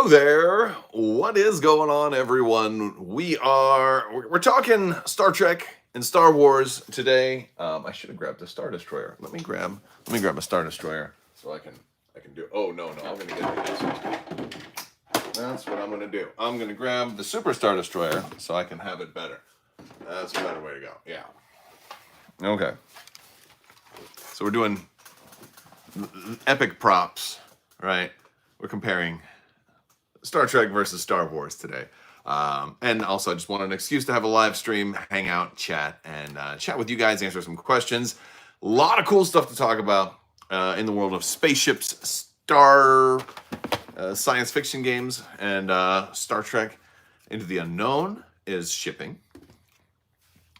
Hello there. What is going on, everyone? We're talking Star Trek and Star Wars today. I should have grabbed a Star Destroyer. Let me grab a Star Destroyer so I can do. Oh no, I'm gonna get this. That's what I'm gonna do. I'm gonna grab the Super Star Destroyer so I can have it better. That's a better way to go. Yeah. Okay. So we're doing epic props, right? We're comparing Star Trek versus Star Wars today. And also, I just wanted an excuse to have a live stream, hangout, chat, and chat with you guys, answer some questions. A lot of cool stuff to talk about in the world of spaceships, science fiction games, and Star Trek Into the Unknown is shipping.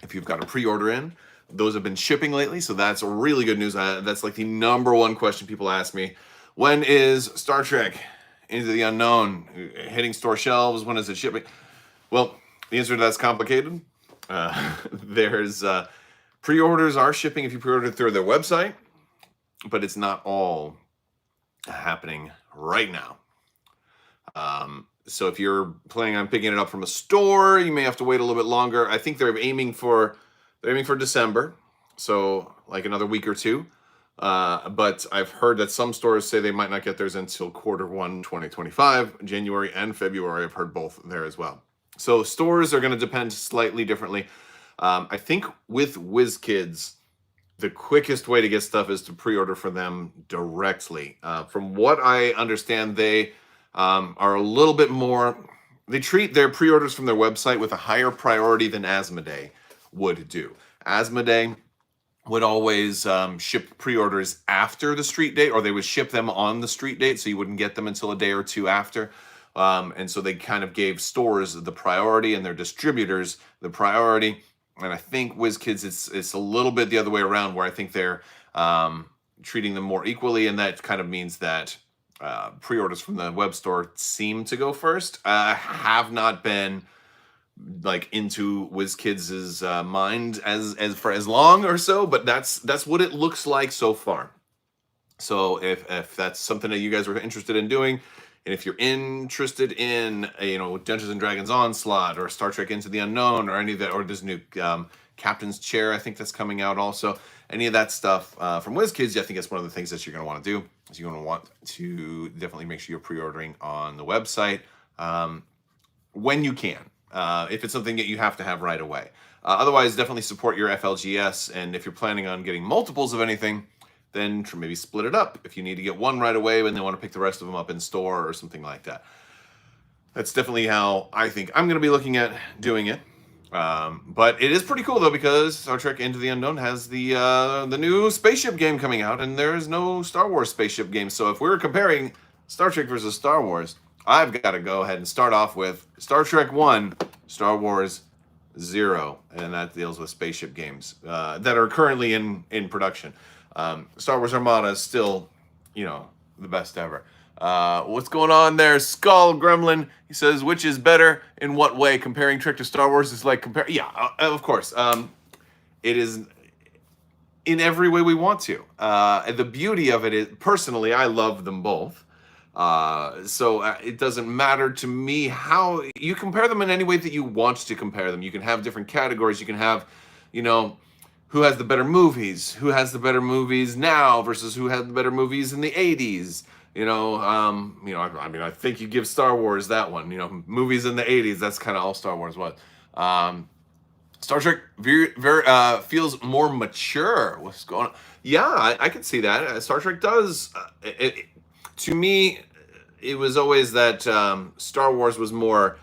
If you've got a pre-order in, those have been shipping lately, so that's really good news. That's like the number one question people ask me. When is Star Trek Into the Unknown hitting store shelves? When is it shipping? Well, the answer to that's complicated. There's pre-orders are shipping if you pre-order through their website, but it's not all happening right now. So if you're planning on picking it up from a store, you may have to wait a little bit longer. I think they're aiming for December, so like another week or two. But I've heard that some stores say they might not get theirs until Q1 2025, January and February. I've heard both there as well. So stores are going to depend slightly differently. I think with WizKids, the quickest way to get stuff is to pre-order for them directly. From what I understand, they are a little bit more, they treat their pre-orders from their website with a higher priority than Asmodee would do. Asmodee would always ship pre-orders after the street date, or they would ship them on the street date, so you wouldn't get them until a day or two after. And so they kind of gave stores the priority and their distributors the priority. And I think WizKids, it's a little bit the other way around, where I think they're treating them more equally, and that kind of means that pre-orders from the web store seem to go first. I have not been like into WizKids' mind as for as long or so, but that's what it looks like so far. So if that's something that you guys are interested in doing, and if you're interested in Dungeons and Dragons Onslaught or Star Trek Into the Unknown or any of that, or this new Captain's Chair, I think that's coming out also, any of that stuff from WizKids, I think that's one of the things that you're going to want to do. Is you're going to want to definitely make sure you're pre-ordering on the website when you can. If it's something that you have to have right away. Otherwise, definitely support your FLGS, and if you're planning on getting multiples of anything, then maybe split it up. If you need to get one right away and then want to pick the rest of them up in store or something like that. That's definitely how I think I'm going to be looking at doing it. But it is pretty cool, though, because Star Trek Into the Unknown has the new spaceship game coming out, and there is no Star Wars spaceship game. So if we're comparing Star Trek versus Star Wars, I've got to go ahead and start off with Star Trek 1, Star Wars 0, and that deals with spaceship games that are currently in production. Star Wars Armada is still, the best ever. What's going on there? Skull Gremlin, he says, which is better in what way? Comparing Trek to Star Wars is like yeah, of course. It is in every way we want to. The beauty of it is, personally, I love them both. So it doesn't matter to me how you compare them in any way that you want to compare them. You can have different categories. You can have, who has the better movies, who has the better movies now versus who had the better movies in the 80s. I think you give Star Wars that one, movies in the 80s, that's kind of all Star Wars was. Star Trek very feels more mature. What's going on? Yeah, I can see that. Star Trek does, to me, it was always that Star Wars was more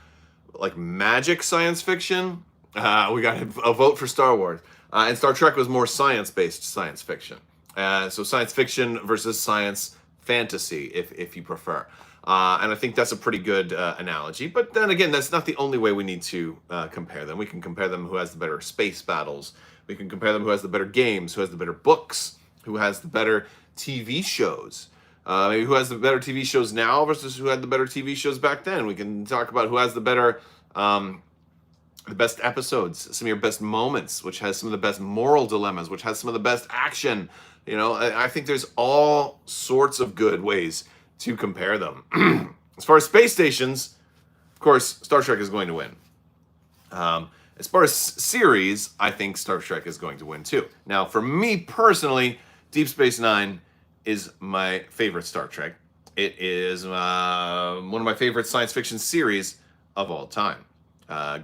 like magic science fiction. We got a vote for Star Wars. And Star Trek was more science-based science fiction. So science fiction versus science fantasy, if you prefer. And I think that's a pretty good analogy. But then again, that's not the only way we need to compare them. We can compare them who has the better space battles. We can compare them who has the better games, who has the better books, who has the better TV shows. Maybe who has the better TV shows now versus who had the better TV shows back then. We can talk about who has the better, the best episodes, some of your best moments, which has some of the best moral dilemmas, which has some of the best action. I think there's all sorts of good ways to compare them. As far as space stations, of course, Star Trek is going to win. As far as series, I think Star Trek is going to win too. Now, for me personally, Deep Space Nine is my favorite Star Trek. It is one of my favorite science fiction series of all time.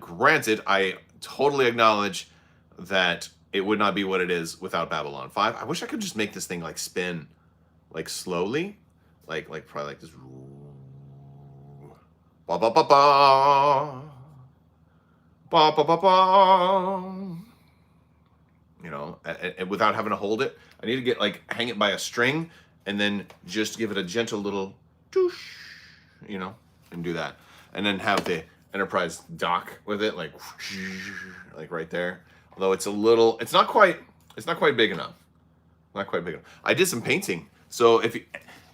Granted, I totally acknowledge that it would not be what it is without Babylon 5. I wish I could just make this thing like spin, like slowly, like probably like this. Ba ba ba ba. Ba ba ba ba. You know, and without having to hold it. I need to get like hang it by a string and then just give it a gentle little doosh, you know, and do that. And then have the Enterprise dock with it like right there. Although it's a little, it's not quite big enough. Not quite big enough. I did some painting. So if you,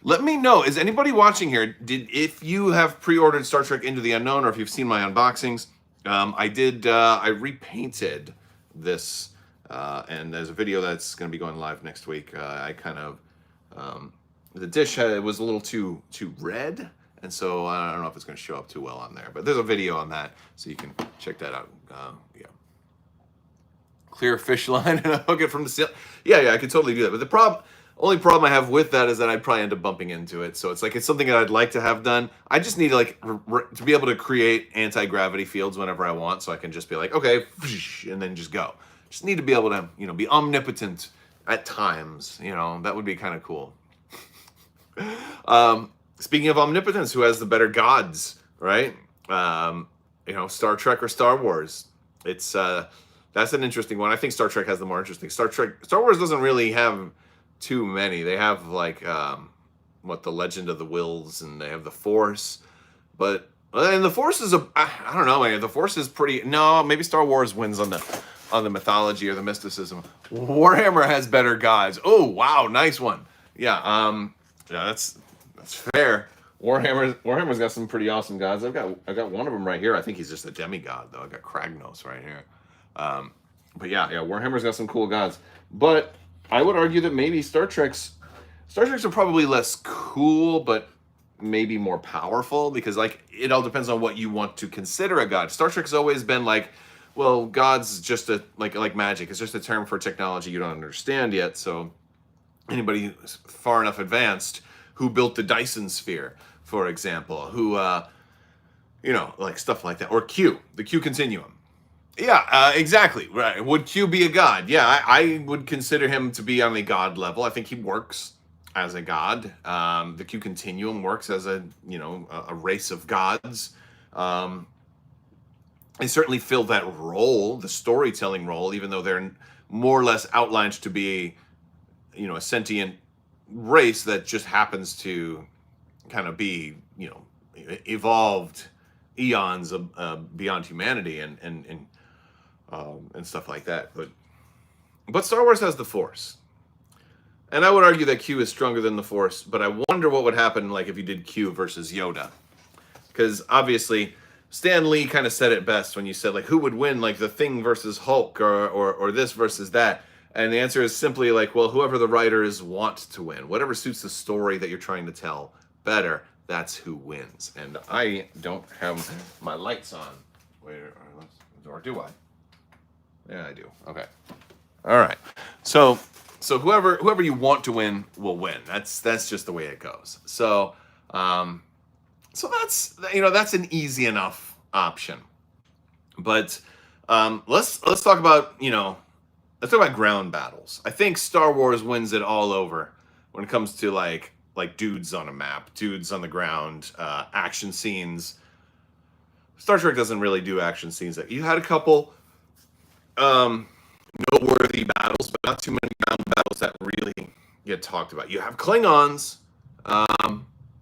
let me know, is anybody watching here, if you have pre-ordered Star Trek Into the Unknown or if you've seen my unboxings, I repainted this, and there's a video that's going to be going live next week. I kind of, the dish was a little too red, and so I don't know if it's going to show up too well on there, but there's a video on that, so you can check that out. Yeah. Clear fish line and hook it from the ceiling. Yeah, I could totally do that. But the only problem I have with that is that I'd probably end up bumping into it. So it's like, it's something that I'd like to have done. I just need to like to be able to create anti-gravity fields whenever I want, so I can just be like, okay, and then just go. Just need to be able to, you know, be omnipotent at times. You know, that would be kind of cool. Speaking of omnipotence, who has the better gods, right? You know, Star Trek or Star Wars? It's that's an interesting one. I think Star Trek has the more interesting. Star Wars doesn't really have too many. They have like the Legend of the Wills, and they have the Force, but and the Force is I don't know, man. The Force is pretty. No, maybe Star Wars wins on the mythology or the mysticism. Warhammer has better gods. Oh wow, nice one. Yeah, that's fair. Warhammer's got some pretty awesome gods. I've got one of them right here. I think he's just a demigod though. I got Kragnos right here. But yeah, Warhammer's got some cool gods. But I would argue that maybe Star Treks are probably less cool, but maybe more powerful, because like it all depends on what you want to consider a god. Star Trek's always been like, well, God's just a like magic. It's just a term for technology you don't understand yet. So anybody far enough advanced who built the Dyson sphere, for example, who you know, like stuff like that, or Q, the Q continuum. Yeah, exactly. Right. Would Q be a god? Yeah, I would consider him to be on a god level. I think he works as a god. The Q continuum works as a race of gods. They certainly fill that role, the storytelling role, even though they're more or less outlined to be, a sentient race that just happens to kind of be, evolved eons beyond humanity and stuff like that. But Star Wars has the Force. And I would argue that Q is stronger than the Force, but I wonder what would happen like if you did Q versus Yoda. Because obviously Stan Lee kind of said it best when you said like who would win, like the Thing versus Hulk or this versus that. And the answer is simply like, well, whoever the writers want to win. Whatever suits the story that you're trying to tell better, that's who wins. And I don't have my lights on. Wait, or do I? Yeah, I do. Okay. All right. So whoever you want to win will win. That's just the way it goes. So that's that's an easy enough option. But let's talk about let's talk about ground battles. I think Star Wars wins it all over when it comes to like dudes on a map, dudes on the ground, action scenes. Star Trek doesn't really do action scenes. You had a couple noteworthy battles, but not too many ground battles that really get talked about. You have Klingons,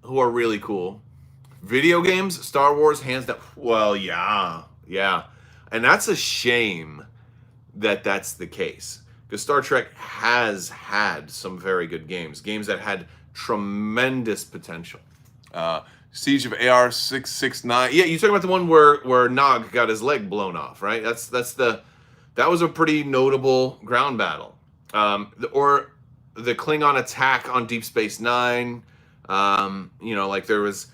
who are really cool. Video games, Star Wars, hands down. Well, yeah. And that's a shame that that's the case, because Star Trek has had some very good games that had tremendous potential. Siege of AR-669. Yeah, you talking about the one where Nog got his leg blown off, right? That was a pretty notable ground battle. Or the Klingon attack on Deep Space Nine. There was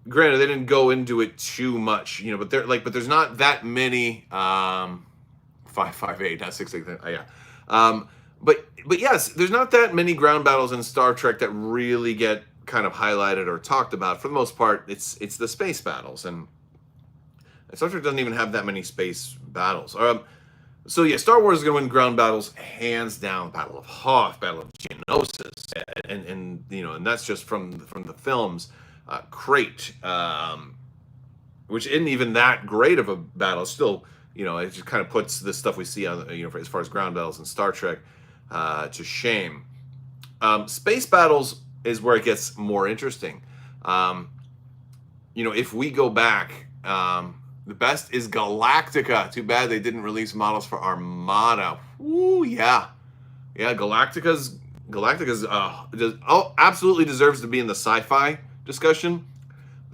granted, they didn't go into it too much, but there's not that many 558, not 668. Yeah. But yes, there's not that many ground battles in Star Trek that really get kind of highlighted or talked about. For the most part, it's the space battles, and Star Trek doesn't even have that many space battles. So yeah, Star Wars is going to win ground battles hands down. Battle of Hoth, Battle of Geonosis, and that's just from the films. Crate, which isn't even that great of a battle. Still, it just kind of puts the stuff we see on, as far as ground battles in Star Trek, to shame. Space battles is where it gets more interesting. If we go back, the best is Galactica. Too bad they didn't release models for Armada. Ooh, yeah. Galactica's absolutely deserves to be in the sci-fi discussion.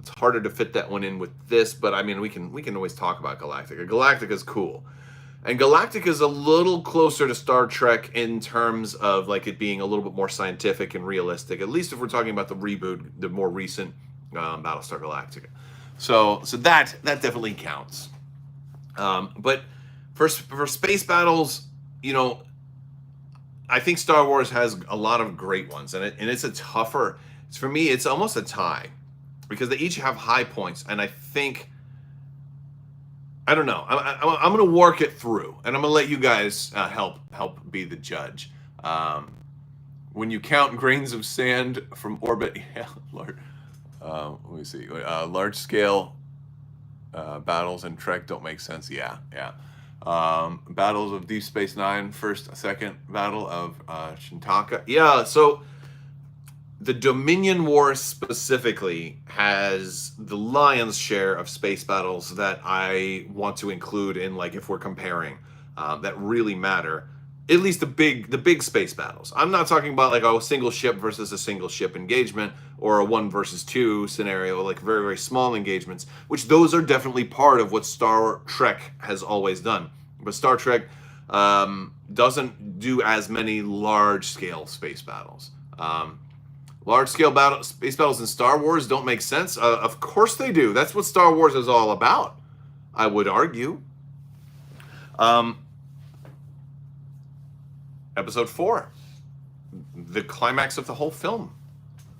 It's harder to fit that one in with this, but I mean, we can always talk about Galactica. Galactica's cool. And Galactica is a little closer to Star Trek in terms of like it being a little bit more scientific and realistic, at least if we're talking about the reboot, the more recent Battlestar Galactica. So that definitely counts. But for space battles, I think Star Wars has a lot of great ones, and it's a tougher. For me, it's almost a tie because they each have high points, and I think. I don't know. I'm going to work it through, and I'm going to let you guys help be the judge. When you count grains of sand from orbit, yeah, Lord. Let me see. Large scale battles in Trek don't make sense. Yeah. Battles of Deep Space Nine, second battle of Shintaka. Yeah. So the Dominion War specifically has the lion's share of space battles that I want to include in, like, if we're comparing, that really matter. At least the big space battles. I'm not talking about like a single ship versus a single ship engagement or a 1 versus 2 scenario, like very, very small engagements, which those are definitely part of what Star Trek has always done. But Star Trek doesn't do as many large-scale space battles. Large-scale space battles in Star Wars don't make sense. Of course they do. That's what Star Wars is all about, I would argue. Episode 4, the climax of the whole film,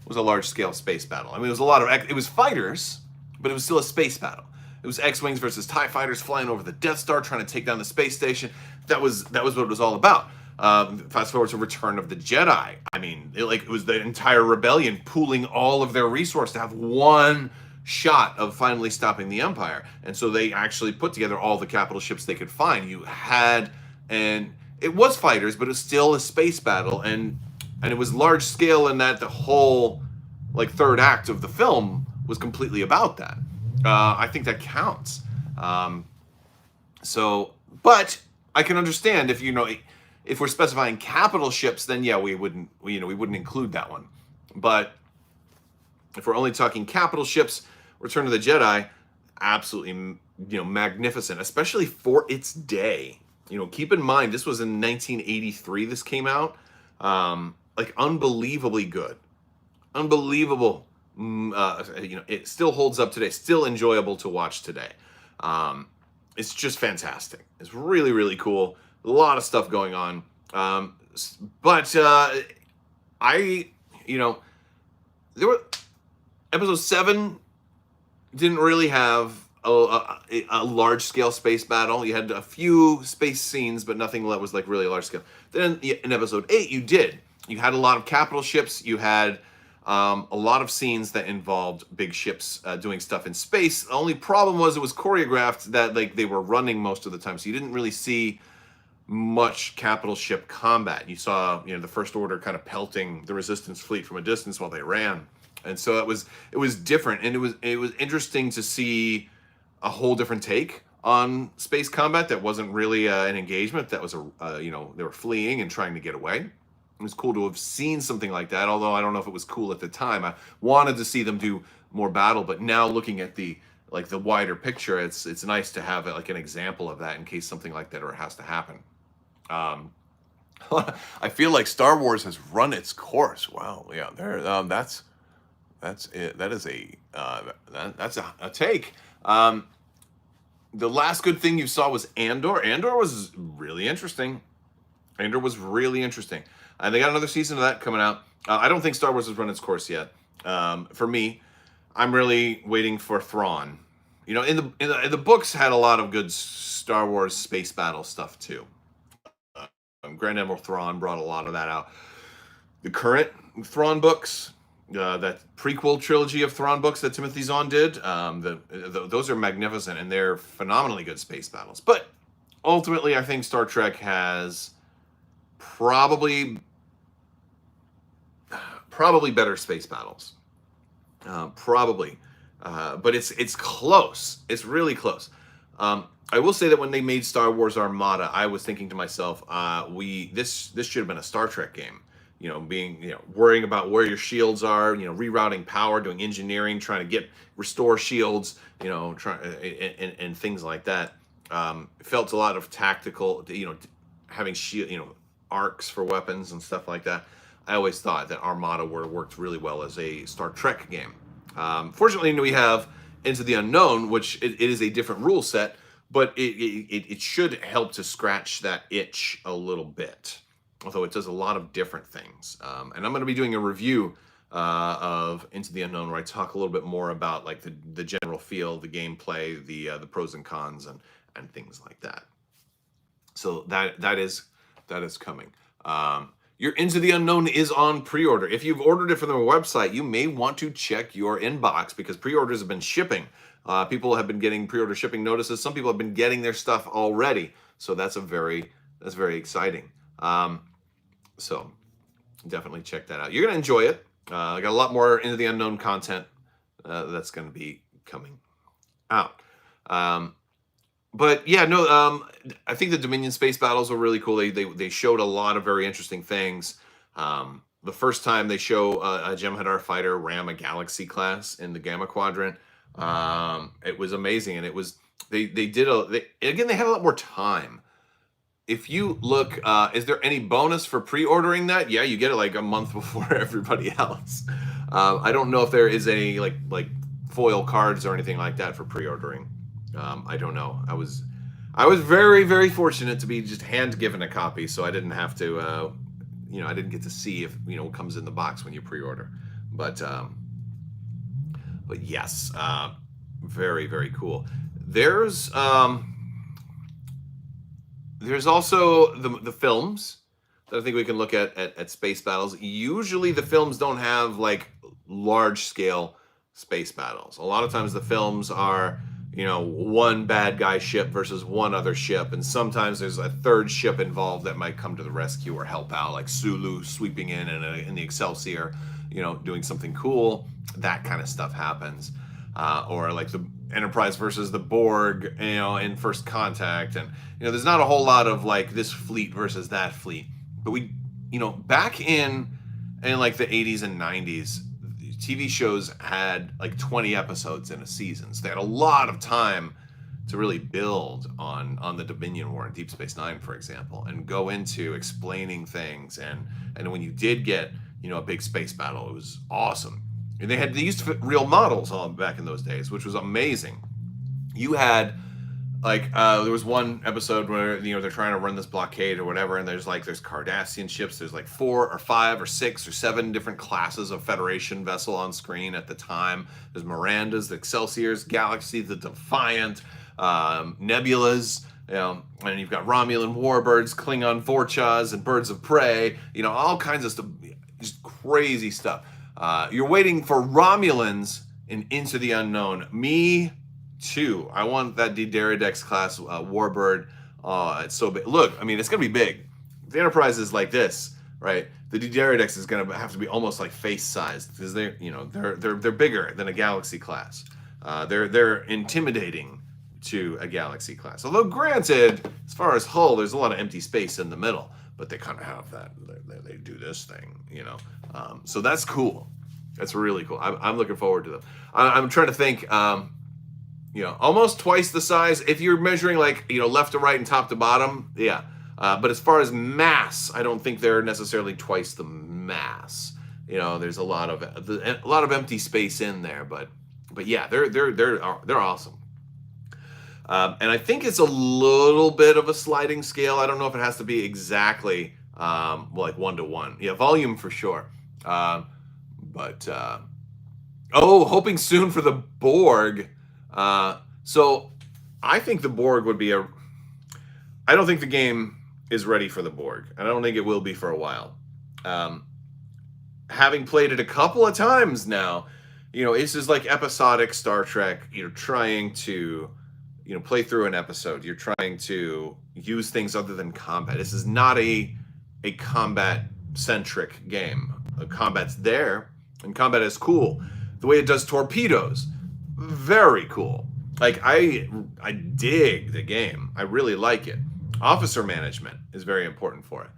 was a large-scale space battle. I mean, it was fighters, but it was still a space battle. It was X-Wings versus TIE fighters flying over the Death Star, trying to take down the space station. That was what it was all about. Fast forward to Return of the Jedi. I mean, it was the entire rebellion pooling all of their resources to have one shot of finally stopping the Empire. And so they actually put together all the capital ships they could find. It was fighters, but it was still a space battle, and it was large scale in that the whole third act of the film was completely about that. I think that counts. But I can understand if we're specifying capital ships, then yeah, we wouldn't include that one. But if we're only talking capital ships, Return of the Jedi, absolutely magnificent, especially for its day. Keep in mind, this was in 1983 this came out. Unbelievably good. Unbelievable. It still holds up today. Still enjoyable to watch today. It's just fantastic. It's really, really cool. A lot of stuff going on. There were episode 7 didn't really have a large-scale space battle. You had a few space scenes, but nothing that was really large-scale. Then in episode 8, you did. You had a lot of capital ships. You had a lot of scenes that involved big ships doing stuff in space. The only problem was it was choreographed that they were running most of the time, so you didn't really see much capital ship combat. You saw the First Order kind of pelting the Resistance fleet from a distance while they ran, and so it was different, and it was interesting to see a whole different take on space combat that wasn't really an engagement. That was they were fleeing and trying to get away. It was cool to have seen something like that, although I don't know if it was cool at the time. I wanted to see them do more battle, but now looking at the wider picture, it's nice to have an example of that in case something like that ever has to happen. I feel like Star Wars has run its course. Wow, yeah, that's That's it. That is that's a take. The last good thing you saw was Andor. Andor was really interesting. Andor was really interesting. And they got another season of that coming out. I don't think Star Wars has run its course yet. For me, I'm really waiting for Thrawn. You know, in the books had a lot of good Star Wars space battle stuff too. Grand Admiral Thrawn brought a lot of that out. The current Thrawn books, that prequel trilogy of Thrawn books that Timothy Zahn did, those are magnificent and they're phenomenally good space battles. But ultimately, I think Star Trek has probably better space battles. Probably, but it's close. It's really close. I will say that when they made Star Wars Armada, I was thinking to myself, this should have been a Star Trek game. You know, worrying about where your shields are, rerouting power, doing engineering, trying to restore shields, and things like that. Felt a lot of tactical, having shield, arcs for weapons and stuff like that. I always thought that Armada worked really well as a Star Trek game. Fortunately, we have Into the Unknown, which it is a different rule set, but it should help to scratch that itch a little bit. Although it does a lot of different things. And I'm going to be doing a review of Into the Unknown where I talk a little bit more about like the general feel, the gameplay, the pros and cons, and things like that. So that is coming. Your Into the Unknown is on pre-order. If you've ordered it from their website, you may want to check your inbox because pre-orders have been shipping. People have been getting pre-order shipping notices. Some people have been getting their stuff already. So that's very exciting. So definitely check that out. You're going to enjoy it. I got a lot more Into the Unknown content that's going to be coming out. But yeah, no, I think the Dominion space battles were really cool. They showed a lot of very interesting things. The first time they show a Jem'Hadar fighter ram a Galaxy class in the Gamma Quadrant, it was amazing. And it was they had a lot more time. If you look, is there any bonus for pre-ordering that? Yeah, you get it like a month before everybody else. I don't know if there is any like foil cards or anything like that for pre-ordering. I don't know. I was very, very fortunate to be just hand given a copy, so I didn't have to, I didn't get to see if what comes in the box when you pre-order. But yes, very, very cool. There's also the films that I think we can look at space battles. Usually the films don't have like large scale space battles. A lot of times the films are, one bad guy ship versus one other ship. And sometimes there's a third ship involved that might come to the rescue or help out, like Sulu sweeping in the Excelsior, doing something cool. That kind of stuff happens. Or like the Enterprise versus the Borg, in First Contact. And, there's not a whole lot of like this fleet versus that fleet. But back in like the 80s and 90s, TV shows had like 20 episodes in a season. So they had a lot of time to really build on the Dominion War and Deep Space Nine, for example, and go into explaining things. And when you did get, a big space battle, it was awesome. And they used real models back in those days, which was amazing. You had there was one episode where they're trying to run this blockade or whatever, and there's Cardassian ships. There's like 4 or 5 or 6 or 7 different classes of Federation vessel on screen at the time. There's Mirandas, the Excelsiors, Galaxy, the Defiant, Nebulas. And you've got Romulan warbirds, Klingon Vorchas, and birds of prey. All kinds of stuff, just crazy stuff. You're waiting for Romulans in Into the Unknown. Me too. I want that D'Deridex class warbird. It's so big. Look, it's gonna be big. The Enterprise is like this, right? The D'Deridex is gonna have to be almost like face sized because they're bigger than a Galaxy class. They're intimidating to a Galaxy class. Although granted, as far as hull, there's a lot of empty space in the middle, but they kind of have that. They do this thing, So that's cool. That's really cool. I'm looking forward to them. I'm trying to think. Almost twice the size. If you're measuring left to right and top to bottom, yeah. But as far as mass, I don't think they're necessarily twice the mass. there's a lot of empty space in there, but yeah, they're awesome. And I think it's a little bit of a sliding scale. I don't know if it has to be exactly like 1-to-1. Yeah, volume for sure. But hoping soon for the Borg. So I think the Borg would be I don't think the game is ready for the Borg. I don't think it will be for a while. Having played it a couple of times now, it's just like episodic Star Trek. You're trying to, play through an episode. You're trying to use things other than combat. This is not a combat-centric game. Combat's there, and combat is cool. The way it does torpedoes, very cool. Like, I dig the game. I really like it. Officer management is very important for it.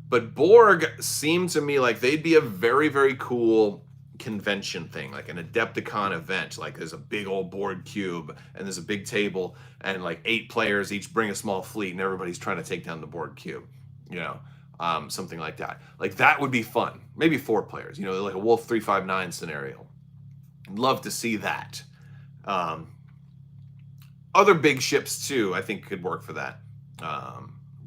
But Borg seemed to me like they'd be a very, very cool convention thing, like an Adepticon event. Like there's a big old Borg cube and there's a big table and like 8 players each bring a small fleet and everybody's trying to take down the Borg cube, something like that. Like that would be fun. Maybe 4 players, like a Wolf 359 scenario. I'd love to see that. Other big ships too, I think could work for that.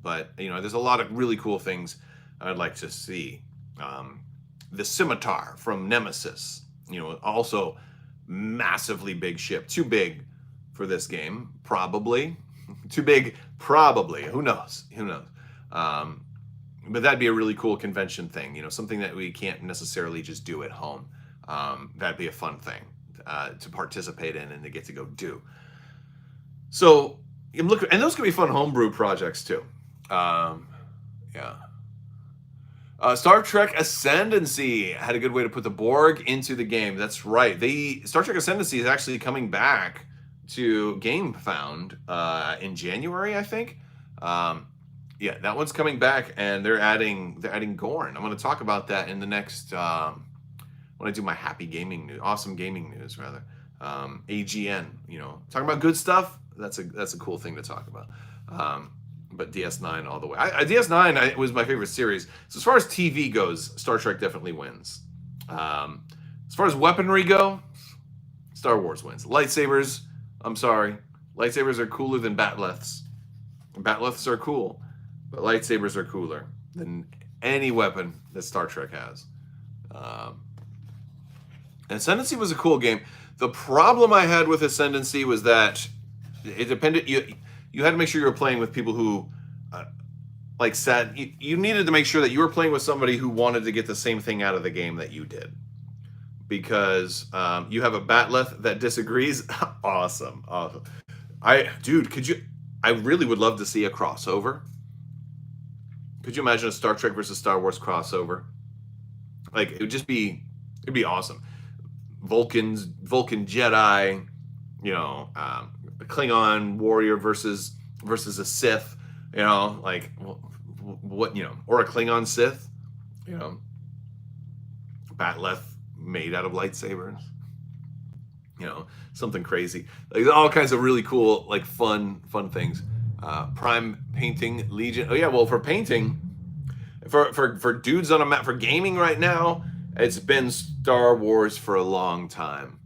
But there's a lot of really cool things I'd like to see. The Scimitar from Nemesis, also massively big ship. Too big for this game, probably. Too big, probably. Who knows? But that'd be a really cool convention thing, something that we can't necessarily just do at home. That'd be a fun thing to participate in and to get to go do. So, and those could be fun homebrew projects too. Yeah. Star Trek Ascendancy had a good way to put the Borg into the game. That's right. Star Trek Ascendancy is actually coming back to GameFound in January, I think. Yeah, that one's coming back, and they're adding Gorn. I'm going to talk about that in the next when I do my awesome gaming news rather. AGN. Talking about good stuff. That's a cool thing to talk about. But DS9 all the way. DS9 was my favorite series. So as far as TV goes, Star Trek definitely wins. As far as weaponry go, Star Wars wins. Lightsabers, I'm sorry. Lightsabers are cooler than batleths. Batleths are cool, but lightsabers are cooler than any weapon that Star Trek has. Ascendancy was a cool game. The problem I had with Ascendancy was that it depended. You had to make sure you were playing with people who, you needed to make sure that you were playing with somebody who wanted to get the same thing out of the game that you did. Because you have a batleth that disagrees. Awesome. I really would love to see a crossover. Could you imagine a Star Trek versus Star Wars crossover? Like, it'd be awesome. Vulcan Jedi, a Klingon warrior versus a Sith, like what, or a Klingon Sith, batleth made out of lightsabers, something crazy, like all kinds of really cool, like fun things. Prime painting Legion. Oh yeah, well, for painting, for dudes on a map for gaming right now, it's been Star Wars for a long time.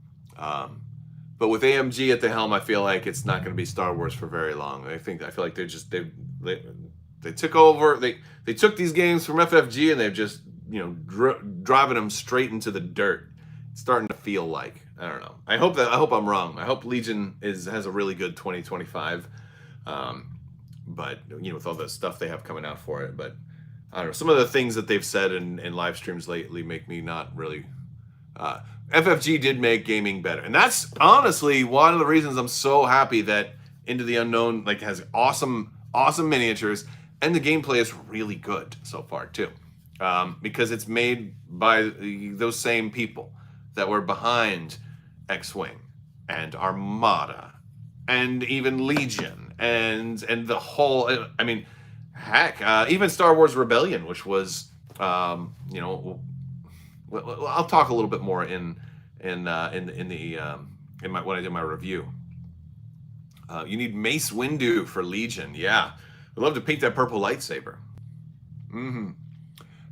But with AMG at the helm, I feel like it's not going to be Star Wars for very long. I feel like they took over. They took these games from FFG and they've just driving them straight into the dirt. It's starting to feel like, I don't know. I hope I'm wrong. I hope Legion has a really good 2025. But with all the stuff they have coming out for it, but I don't know. Some of the things that they've said in live streams lately make me not really. FFG did make gaming better, and that's honestly one of the reasons I'm so happy that Into the Unknown has awesome miniatures, and the gameplay is really good so far too, because it's made by those same people that were behind X-Wing and Armada and even Legion and the whole. I mean, heck, even Star Wars Rebellion, which was Well, I'll talk a little bit more when I do my review. You need Mace Windu for Legion. Yeah, I'd love to paint that purple lightsaber.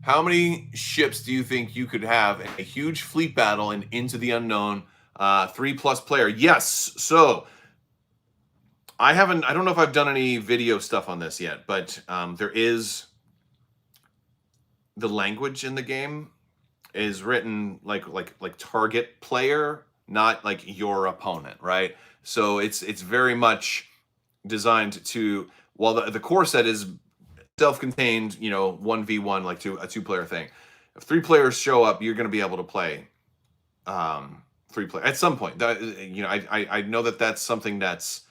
How many ships do you think you could have in a huge fleet battle in Into the Unknown 3+ player? Yes. So I don't know if I've done any video stuff on this yet, but there is the language in the game is written like target player, not like your opponent, right? So it's very much designed to, while the core set is self-contained, 1v1, like a two-player thing. If 3 players show up, you're going to be able to play 3 player at some point. I know that that's something that's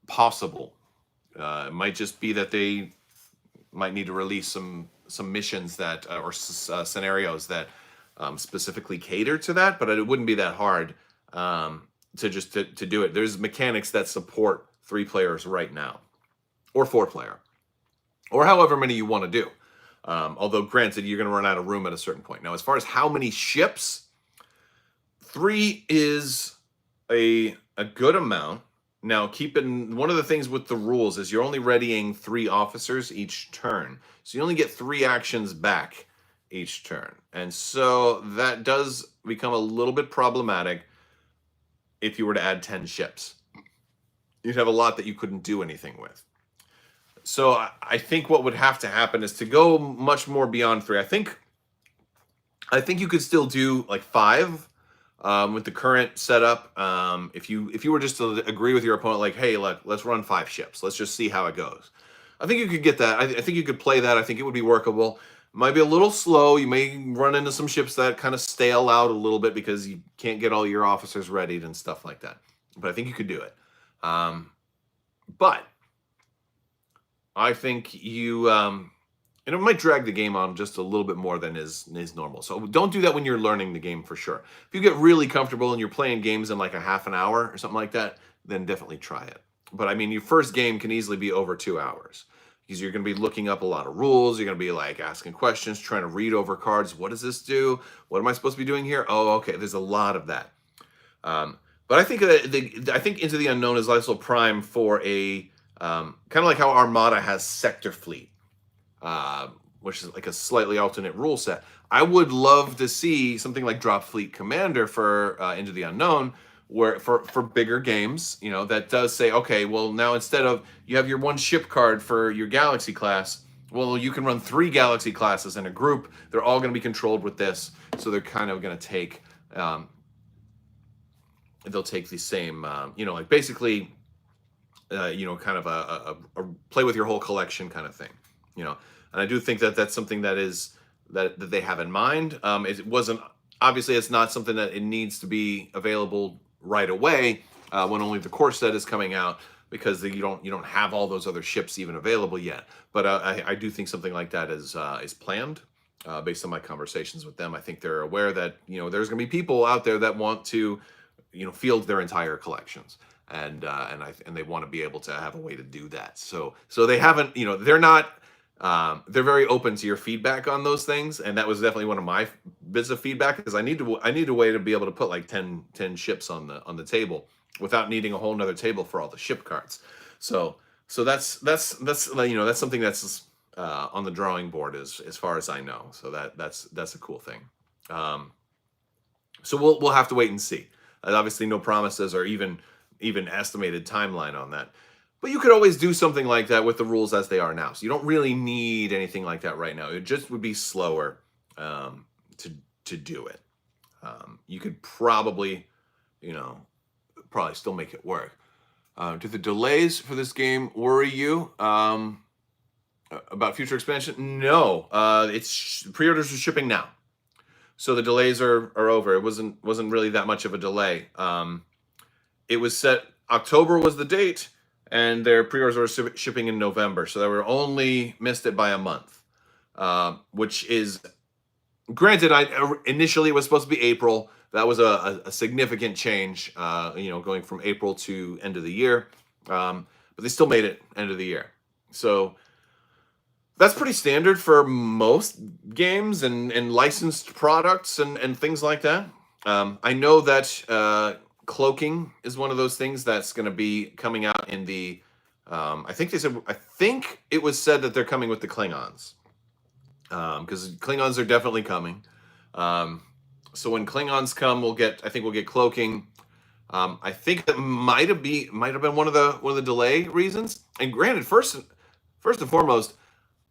possible. It might just be that they might need to release some missions that or scenarios that specifically cater to that, but it wouldn't be that hard to do it. There's mechanics that support 3 players right now, or 4 player, or however many you want to do. Although granted, you're going to run out of room at a certain point. Now, as far as how many ships, 3 is a good amount. Now, one of the things with the rules is you're only readying 3 officers each turn. So you only get 3 actions back each turn. And so that does become a little bit problematic if you were to add 10 ships. You'd have a lot that you couldn't do anything with. So I think what would have to happen is to go much more beyond 3. I think you could still do like 5. With the current setup, if you were just to agree with your opponent, like, hey, let's run 5 ships. Let's just see how it goes. I think you could get that. I think you could play that. I think it would be workable. Might be a little slow. You may run into some ships that kind of stale out a little bit because you can't get all your officers readied and stuff like that. But I think you could do it. But I think and it might drag the game on just a little bit more than is normal. So don't do that when you're learning the game, for sure. If you get really comfortable and you're playing games in like a half an hour or something like that, then definitely try it. But I mean, your first game can easily be over 2 hours because you're going to be looking up a lot of rules. You're going to be like asking questions, trying to read over cards. What does this do? What am I supposed to be doing here? Oh, okay. There's a lot of that. But I think I think Into the Unknown is also prime for a kind of like how Armada has Sector Fleet. Which is like a slightly alternate rule set. I would love to see something like Drop Fleet Commander for Into the Unknown, where for bigger games, that does say, okay, well, now instead of you have your 1 ship card for your Galaxy class, well, you can run 3 Galaxy classes in a group. They're all going to be controlled with this, so they're kind of going to take they'll take the same, like basically, kind of a play with your whole collection kind of thing, And I do think that that's something that they have in mind. It wasn't, obviously it's not something that it needs to be available right away when only the core set is coming out, because you don't have all those other ships even available yet. But I do think something like that is planned based on my conversations with them. I think they're aware that there's going to be people out there that want to field their entire collections. And they want to be able to have a way to do that. So they haven't, they're not. They're very open to your feedback on those things, and that was definitely one of my bits of feedback, because I need a way to be able to put like 10 ships on the table without needing a whole nother table for all the ship cards. So that's something that's on the drawing board as far as I know. So that's a cool thing. So we'll have to wait and see. Obviously, no promises or even estimated timeline on that. But you could always do something like that with the rules as they are now. So you don't really need anything like that right now. It just would be slower to do it. You could probably still make it work. Do the delays for this game worry you about future expansion? No. It's pre-orders are shipping now. So the delays are over. It wasn't really that much of a delay. It was set, October was the date, and their pre-orders were shipping in November. So they were only missed it by a month, which is, granted, initially it was supposed to be April. That was a significant change, going from April to end of the year. But they still made it end of the year. So that's pretty standard for most games and licensed products and things like that. I know that cloaking is one of those things that's going to be coming out in the. I think it was said that they're coming with the Klingons. because Klingons are definitely coming. So when Klingons come, I think we'll get cloaking. I think that might have been one of the delay reasons. And granted, first and foremost,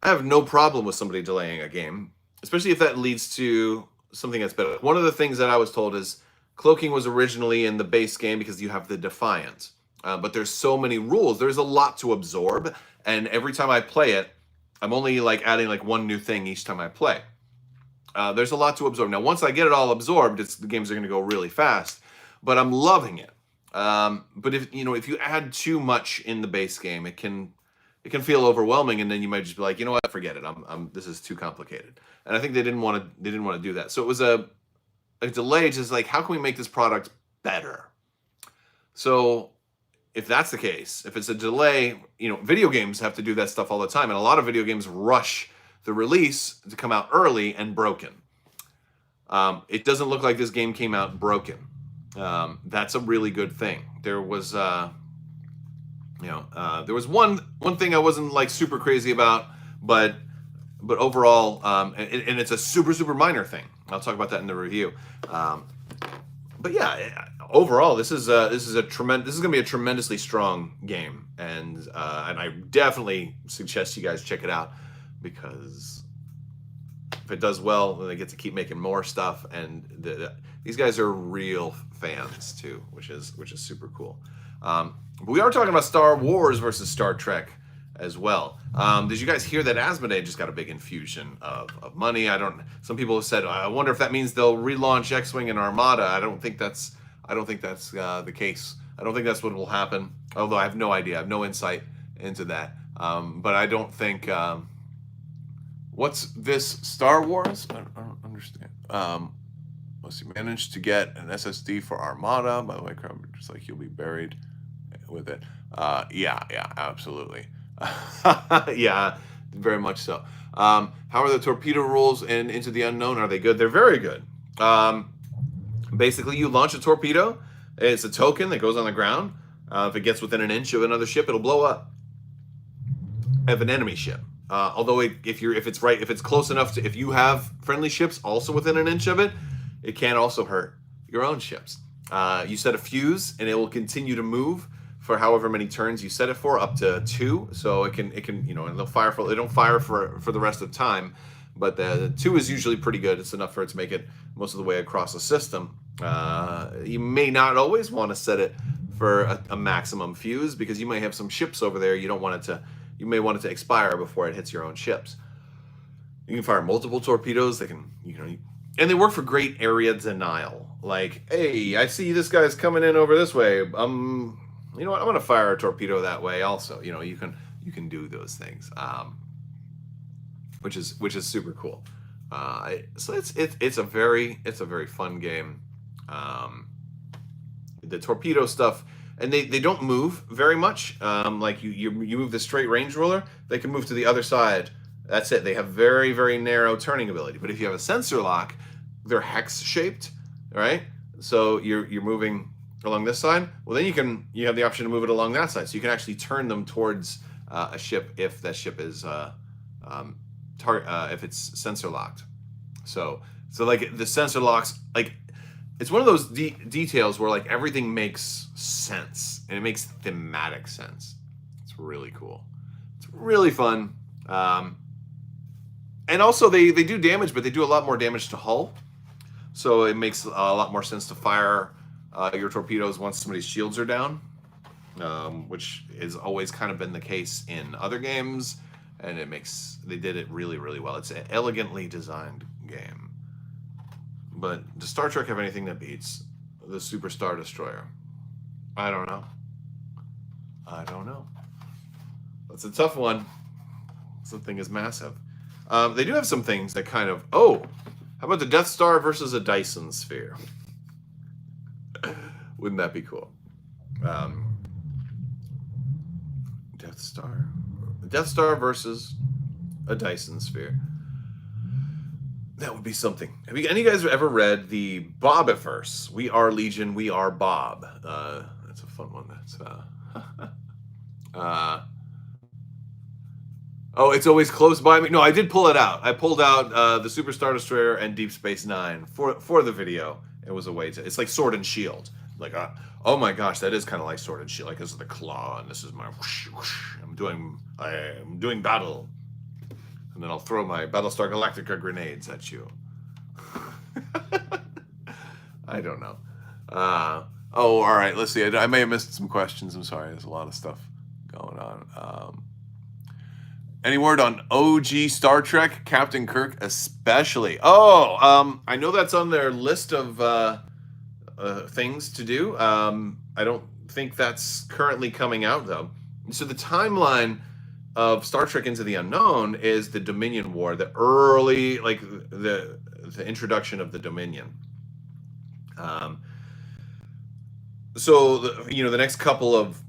I have no problem with somebody delaying a game, especially if that leads to something that's better. One of the things that I was told is cloaking was originally in the base game because you have the Defiant. But there's so many rules. There's a lot to absorb. And every time I play it, I'm only like adding like one new thing each time I play. There's a lot to absorb. Now, once I get it all absorbed, the games are going to go really fast. But I'm loving it. But if you add too much in the base game, it can feel overwhelming, and then you might just be like, you know what, forget it. This is too complicated. And I think they didn't want to do that. So it was a delay, just like, how can we make this product better? So if that's the case, if it's a delay, video games have to do that stuff all the time, and a lot of video games rush the release to come out early and broken. It doesn't look like this game came out broken. That's a really good thing. There was there was one thing I wasn't like super crazy about, but overall, and it's a super minor thing. I'll talk about that in the review. But yeah, overall, this is going to be a tremendously strong game, and I definitely suggest you guys check it out, because if it does well, then they get to keep making more stuff, and these guys are real fans too, which is super cool. But we are talking about Star Wars versus Star Trek as well. Did you guys hear that Asmodee just got a big infusion of money? Some people have said, I wonder if that means they'll relaunch X-Wing and Armada. I don't think that's the case. I don't think that's what will happen. Although I have no idea. I have no insight into that. But I don't think. What's this Star Wars? I don't understand. Let's see. Managed to get an SSD for Armada. By the way, Crabbok, just like you'll be buried with it. Yeah, absolutely. Yeah, very much so. How are the torpedo rules in Into the Unknown? Are they good? They're very good. Basically, you launch a torpedo. It's a token that goes on the ground. If it gets within an inch of another ship, it'll blow up. Of an enemy ship. Although if it's close enough to, if you have friendly ships also within an inch of it, it can also hurt your own ships. You set a fuse, and it will continue to move for however many turns you set it for, up to 2. So it can and they'll fire they don't fire for the rest of the time, but the 2 is usually pretty good. It's enough for it to make it most of the way across the system. You may not always want to set it for a maximum fuse, because you may have some ships over there you may want it to expire before it hits your own ships. You can fire multiple torpedoes. They can, and they work for great area denial. Like, hey, I see this guy's coming in over this way. You know what? I'm gonna fire a torpedo that way. Also, you can do those things, which is super cool. So it's a very fun game. The torpedo stuff. And they don't move very much. Like you move the straight range ruler, they can move to the other side. That's it. They have very, very narrow turning ability. But if you have a sensor lock, they're hex shaped, right? So you're moving along this side. Well, then you have the option to move it along that side. So you can actually turn them towards a ship if that ship is if it's sensor locked. So like the sensor locks, like, it's one of those details where like everything makes sense, and it makes thematic sense. It's really cool. It's really fun. And also they do damage, but they do a lot more damage to hull. So it makes a lot more sense to fire your torpedoes once somebody's shields are down, which has always kind of been the case in other games. And they did it really, really well. It's an elegantly designed game. But does Star Trek have anything that beats the Super Star Destroyer? I don't know. That's a tough one. Something is massive. They do have some things that kind of... Oh, how about the Death Star versus a Dyson Sphere? Wouldn't that be cool? Death Star. Death Star versus a Dyson Sphere. That would be something. Have any of you guys ever read the Bobiverse? We are Legion, we are Bob. That's a fun one. That's Oh, it's always close by me. No, I did pull it out. I pulled out the Super Star Destroyer and Deep Space Nine for the video. It was a way to. It's like Sword and Shield. Like, oh my gosh, that is kind of like Sword and Shield. Like, this is the claw, and this is my whoosh, whoosh. I'm doing battle, and then I'll throw my Battlestar Galactica grenades at you. I don't know. Oh, all right. Let's see. I may have missed some questions. I'm sorry. There's a lot of stuff going on. Any word on OG Star Trek, Captain Kirk especially? Oh, I know that's on their list of things to do. I don't think that's currently coming out, though. So the timeline of Star Trek Into the Unknown is the Dominion War, the early, like the introduction of the Dominion. So, the next couple of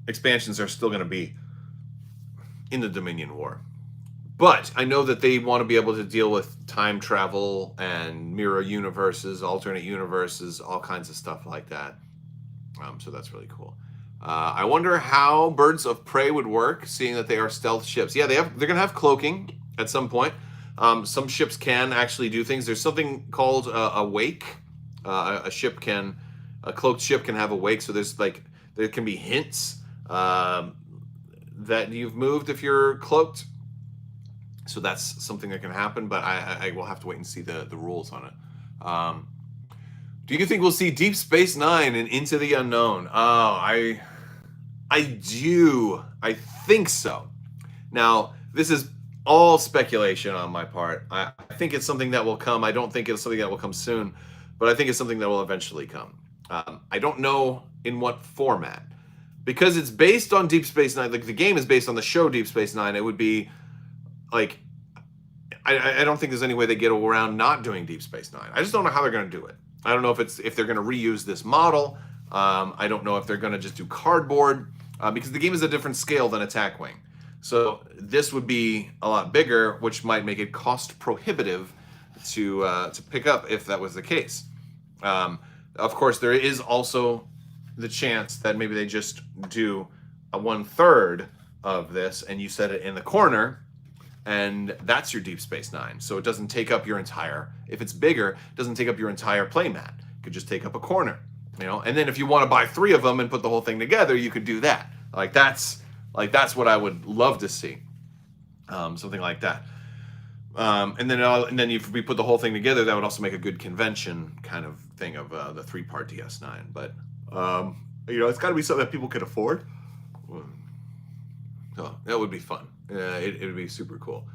expansions are still going to be in the Dominion War. But I know that they want to be able to deal with time travel and mirror universes, alternate universes, all kinds of stuff like that. So that's really cool. I wonder how Birds of Prey would work, seeing that they are stealth ships. Yeah, they're going to have cloaking at some point. Some ships can actually do things. There's something called a wake. A cloaked ship can have a wake. So there can be hints that you've moved if you're cloaked. So that's something that can happen, but I will have to wait and see the rules on it. Do you think we'll see Deep Space Nine and Into the Unknown? Oh, I do. I think so. Now, this is all speculation on my part. I think it's something that will come. I don't think it's something that will come soon, but I think it's something that will eventually come. I don't know in what format. Because it's based on Deep Space Nine, like the game is based on the show Deep Space Nine, it would be like, I don't think there's any way they get around not doing Deep Space Nine. I just don't know how they're going to do it. I don't know if they're going to reuse this model. I don't know if they're going to just do cardboard, because the game is a different scale than Attack Wing. So this would be a lot bigger, which might make it cost prohibitive to pick up if that was the case. Of course, there is also the chance that maybe they just do a 1/3 of this and you set it in the corner, and that's your Deep Space Nine. So it doesn't take up your entire, if it's bigger, it doesn't take up your entire playmat. It could just take up a corner, and then if you want to buy 3 of them and put the whole thing together, you could do that. That's what I would love to see. Something like that. And then if we put the whole thing together, that would also make a good convention kind of thing of the 3-part DS9. But it's got to be something that people could afford. So that would be fun. It would be super cool.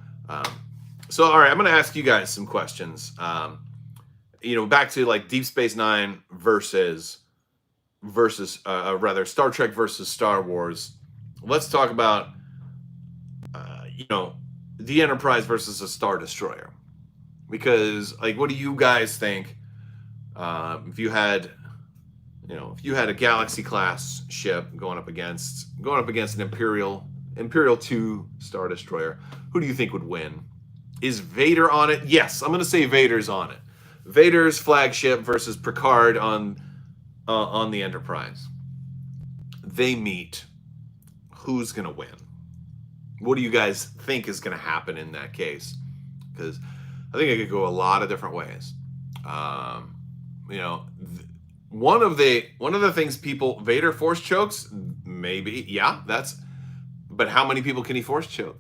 So all right, I'm going to ask you guys some questions. Back to like Deep Space Nine versus Star Trek versus Star Wars. Let's talk about the Enterprise versus a Star Destroyer, because what do you guys think if you had a Galaxy class ship going up against an Imperial 2 Star Destroyer? Who do you think would win? Is Vader on it? Yes, I'm going to say Vader's on it. Vader's flagship versus Picard on the Enterprise. They meet. Who's going to win? What do you guys think is going to happen in that case? Because I think it could go a lot of different ways. One of the things Vader force chokes, maybe, yeah, but how many people can he force choke?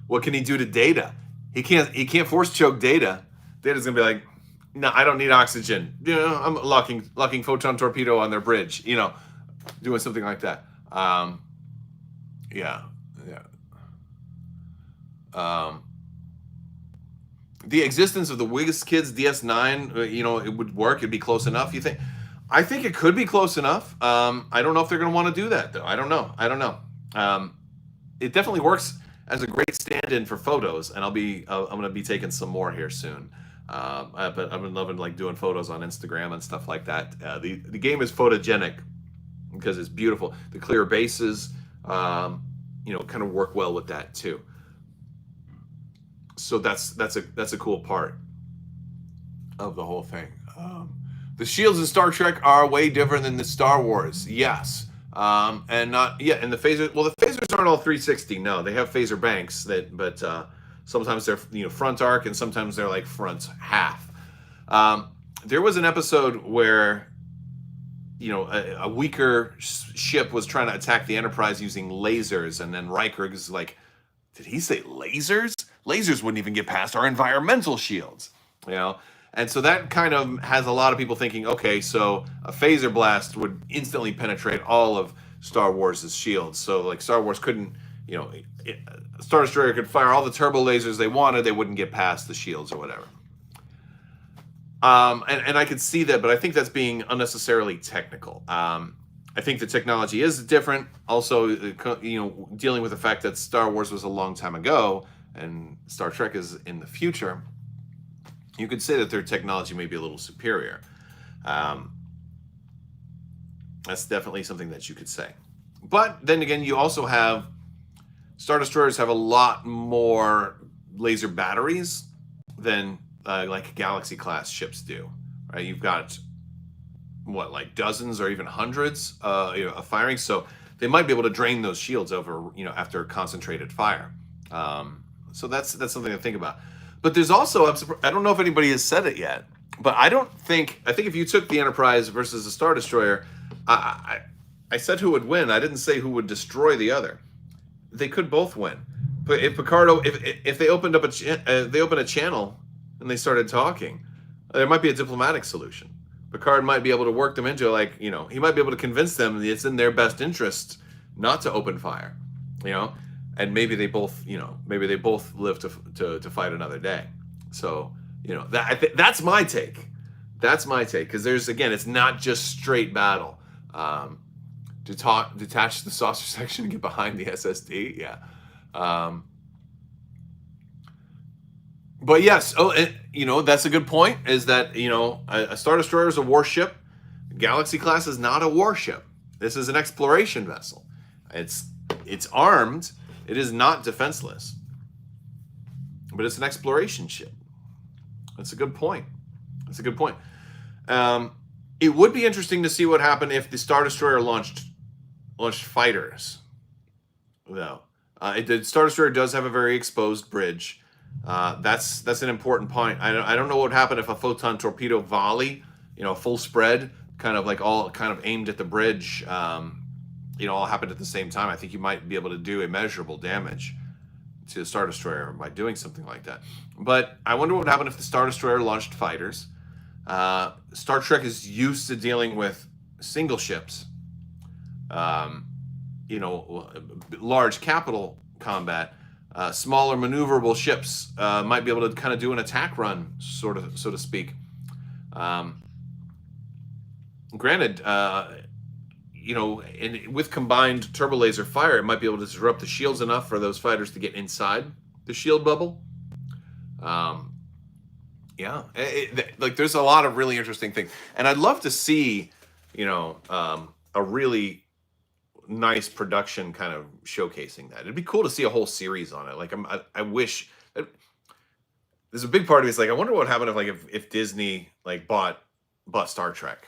What can he do to Data? He can't force choke Data. Data's gonna be like, no, I don't need oxygen. I'm locking photon torpedo on their bridge. Doing something like that. Yeah. The existence of the WizKids DS9, it would work. It'd be close enough, you think? I think it could be close enough. I don't know if they're going to want to do that, though. I don't know. It definitely works as a great stand-in for photos, and I'm going to be taking some more here soon. But I've been loving doing photos on Instagram and stuff like that. The game is photogenic because it's beautiful. The clear bases, kind of work well with that too. So that's a cool part of the whole thing. The shields in Star Trek are way different than the Star Wars. Yes. And not and the phasers. Well, the phasers aren't all 360. No, they have phaser banks but sometimes they're front arc and sometimes they're like front half. There was an episode where a weaker ship was trying to attack the Enterprise using lasers, and then Riker is like, "Did he say lasers? Lasers wouldn't even get past our environmental shields." And so that kind of has a lot of people thinking, okay, so a phaser blast would instantly penetrate all of Star Wars' shields. So like Star Wars couldn't, Star Destroyer could fire all the turbo lasers they wanted, they wouldn't get past the shields or whatever. And I could see that, but I think that's being unnecessarily technical. I think the technology is different. Also, dealing with the fact that Star Wars was a long time ago and Star Trek is in the future, you could say that their technology may be a little superior. That's definitely something that you could say. But then again, you also have Star Destroyers have a lot more laser batteries than like Galaxy class ships do, right? You've got like dozens or even hundreds of firing, so they might be able to drain those shields over after concentrated fire. So that's something to think about. But there's also, I don't know if anybody has said it yet, but I think if you took the Enterprise versus the Star Destroyer, I said who would win. I didn't say who would destroy the other. They could both win. But if if they opened up a channel and they started talking, there might be a diplomatic solution. Picard might be able to work them into he might be able to convince them that it's in their best interest not to open fire, and maybe they both live to fight another day. So that's my take. That's my take, because it's not just straight battle. Detach the saucer section and get behind the SSD. Yeah. But yes, that's a good point, is that, a Star Destroyer is a warship. Galaxy class is not a warship. This is an exploration vessel. It's armed. It is not defenseless. But it's an exploration ship. That's a good point. It would be interesting to see what happened if the Star Destroyer launched fighters. Though the Star Destroyer does have a very exposed bridge. That's an important point. I don't know what would happen if a photon torpedo volley, full spread, all aimed at the bridge, all happened at the same time. I think you might be able to do immeasurable damage to the Star Destroyer by doing something like that. But I wonder what would happen if the Star Destroyer launched fighters. Star Trek is used to dealing with single ships, large capital combat. Smaller maneuverable ships might be able to kind of do an attack run, so to speak. Granted, with combined turbo laser fire, it might be able to disrupt the shields enough for those fighters to get inside the shield bubble. There's a lot of really interesting things, and I'd love to see, a really nice production kind of showcasing that. It'd be cool to see a whole series on it. I wish there's a big part of me is I wonder what would happen if Disney bought Star Trek.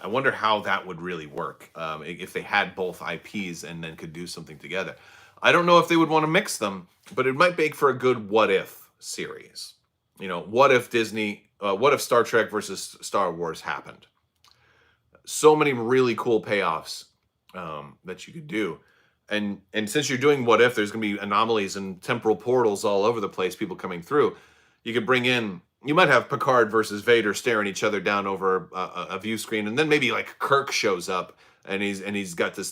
I wonder how that would really work if they had both IPs and then could do something together. I don't know if they would want to mix them, but it might make for a good what if series. What if Star Trek versus Star Wars happened? So many really cool payoffs that you could do. And since you're doing what if, there's going to be anomalies and temporal portals all over the place, people coming through. You might have Picard versus Vader staring each other down over a view screen, and then maybe Kirk shows up and he's got this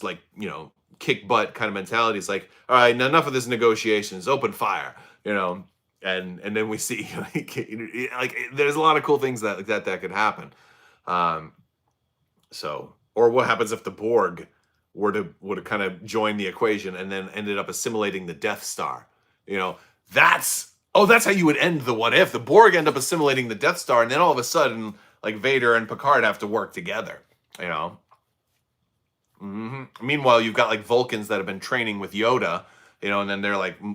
kick butt kind of mentality. It's like, all right, now enough of this negotiations, open fire, and then we see there's a lot of cool things that could happen. Or what happens if the Borg would have kind of joined the equation and then ended up assimilating the Death Star? That's how you would end the what if. The Borg end up assimilating the Death Star, and then all of a sudden, Vader and Picard have to work together. Meanwhile, you've got Vulcans that have been training with Yoda, and then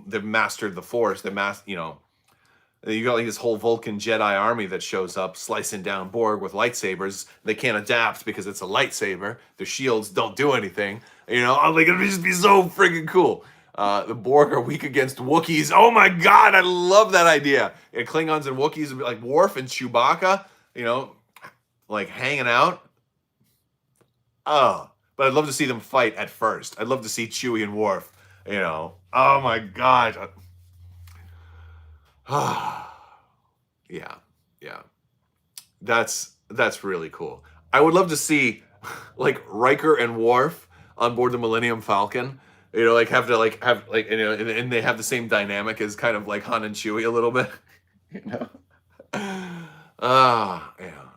they've mastered the Force. And you got like this whole Vulcan Jedi army that shows up, slicing down Borg with lightsabers. They can't adapt because it's a lightsaber. Their shields don't do anything. You know, I'm like, it'd just be so freaking cool. The Borg are weak against Wookiees. Oh my god, I love that idea. And Klingons and Wookiees would be like Worf and Chewbacca, you know, like hanging out. Oh, but I'd love to see them fight at first. I'd love to see Chewie and Worf, you know. Oh my god. Yeah, yeah. That's really cool. I would love to see like Riker and Worf on board the Millennium Falcon. You know, like have you know, and they have the same dynamic as kind of like Han and Chewie a little bit. You know. Yeah.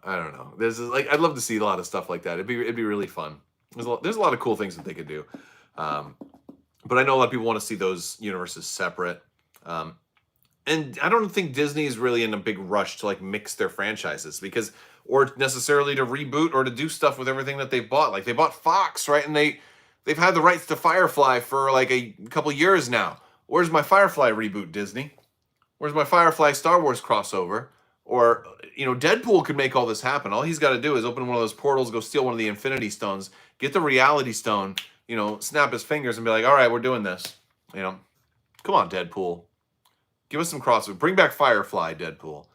I don't know. There's like I'd love to see a lot of stuff like that. It'd be really fun. There's a lot of cool things that they could do. But I know a lot of people want to see those universes separate. And I don't think Disney is really in a big rush to like mix their franchises because, or necessarily to reboot or to do stuff with everything that they've bought. Like they bought Fox, right? And they've had the rights to Firefly for like a couple years now. Where's my Firefly reboot, Disney? Where's my Firefly Star Wars crossover? Or, you know, Deadpool could make all this happen. All he's got to do is open one of those portals, go steal one of the Infinity Stones, get the Reality Stone, you know, snap his fingers and be like, all right, we're doing this. You know, come on, Deadpool. Give us some crossover. Bring back Firefly, Deadpool.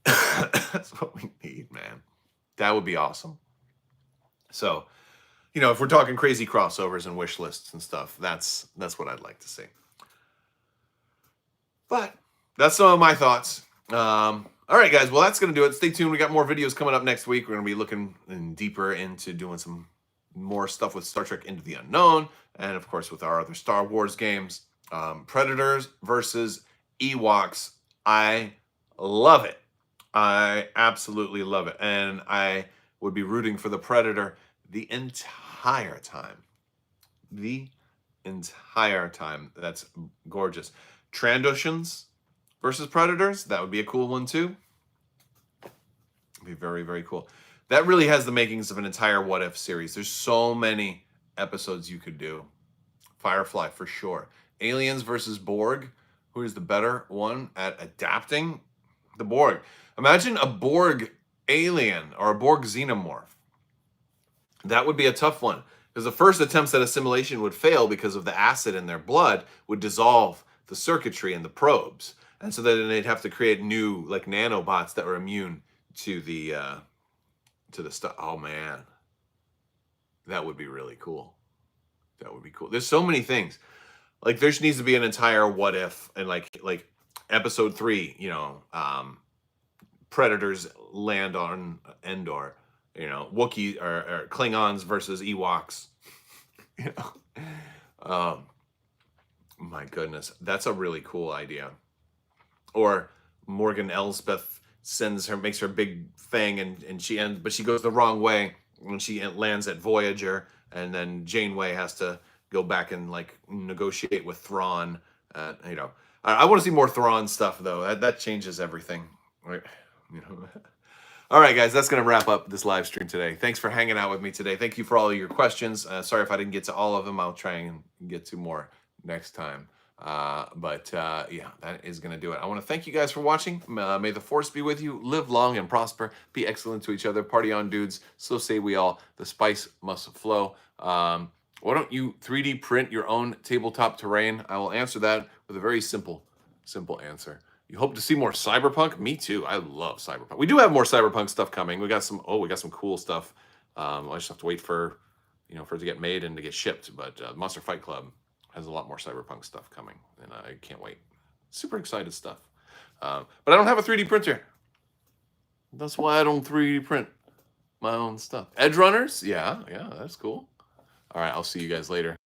That's what we need, man. That would be awesome. So, you know, if we're talking crazy crossovers and wish lists and stuff, that's what I'd like to see. But that's some of my thoughts. All right, guys. Well, that's going to do it. Stay tuned. We got more videos coming up next week. We're going to be looking deeper into doing some more stuff with Star Trek Into the Unknown. And, of course, with our other Star Wars games. Predators versus Ewoks. I love it. I absolutely love it. And I would be rooting for the Predator the entire time. The entire time. That's gorgeous. Trandoshans versus Predators. That would be a cool one, too. It'd be very, very cool. That really has the makings of an entire What If series. There's so many episodes you could do. Firefly, for sure. Aliens versus Borg. Who is the better one at adapting? The Borg. Imagine a Borg alien or a Borg xenomorph. That would be a tough one. Because the first attempts at assimilation would fail because of the acid in their blood would dissolve the circuitry and the probes. And so then they'd have to create new like nanobots that were immune to the stuff. Oh man. That would be really cool. That would be cool. There's so many things. Like there just needs to be an entire What If and like episode 3, you know, Predators land on Andor, you know, Wookiee or Klingons versus Ewoks. You know. My goodness, that's a really cool idea. Or Morgan Elsbeth makes her big thing but she goes the wrong way when she lands at Voyager, and then Janeway has to go back and like negotiate with Thrawn. You know, I want to see more Thrawn stuff though. That changes everything, right? You know. All right, guys, that's going to wrap up this live stream today. Thanks for hanging out with me today. Thank you for all of your questions. Sorry if I didn't get to all of them. I'll try and get to more next time. Yeah, that is going to do it. I want to thank you guys for watching. May the Force be with you. Live long and prosper. Be excellent to each other. Party on, dudes. So say we all. The spice must flow. Why don't you 3D print your own tabletop terrain? I will answer that with a very simple answer. You hope to see more Cyberpunk? Me too. I love Cyberpunk. We do have more Cyberpunk stuff coming. We got some cool stuff. I just have to wait for it to get made and to get shipped. But Monster Fight Club has a lot more Cyberpunk stuff coming, and I can't wait. Super excited stuff. But I don't have a 3D printer. That's why I don't 3D print my own stuff. Edge runners? Yeah, that's cool. All right, I'll see you guys later.